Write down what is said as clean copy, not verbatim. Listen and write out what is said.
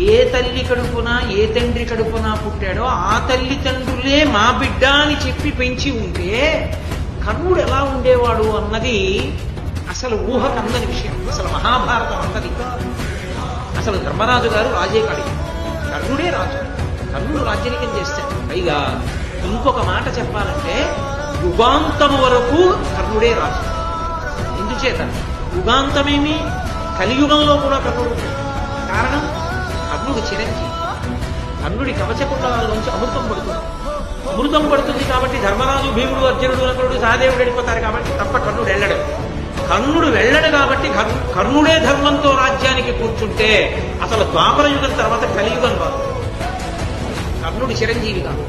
ఏ తల్లి కడుపున ఏ తండ్రి కడుపున పుట్టాడో ఆ తల్లిదండ్రులే మా బిడ్డ అని చెప్పి పెంచి ఉంటే కర్ణుడు ఎలా ఉండేవాడు అన్నది అసలు ఊహకందని విషయం. అసలు మహాభారతం అన్నది అసలు ధర్మరాజు గారు రాజే కాడి, కర్ణుడే రాజు. కర్ణుడు రాజ్యనికం చేస్తాడు. పైగా ఇంకొక మాట చెప్పాలంటే యుగాంతము వరకు కర్ణుడే రాజు. ఎందుచేత యుగాంతమేమి, కలియుగంలో కూడా కర్ణుడు. కారణం కర్ణుడు చిరంజీవి. కర్ణుడి కవచకుండాల్లోంచి అమృతం పడుతుంది. అమృతం పడుతుంది కాబట్టి ధర్మరాజు, భీముడు, అర్జునుడు, నకులుడు, సహదేవుడు వెళ్ళిపోతారు కాబట్టి తప్ప కర్ణుడు వెళ్ళడు. కర్ణుడు వెళ్ళడు కాబట్టి కర్ణుడే ధర్మంతో రాజ్యానికి కూర్చుంటే అసలు ద్వాపర యుగం తర్వాత కలియుగం కాదు. కర్ణుడు చిరంజీవి కాదు.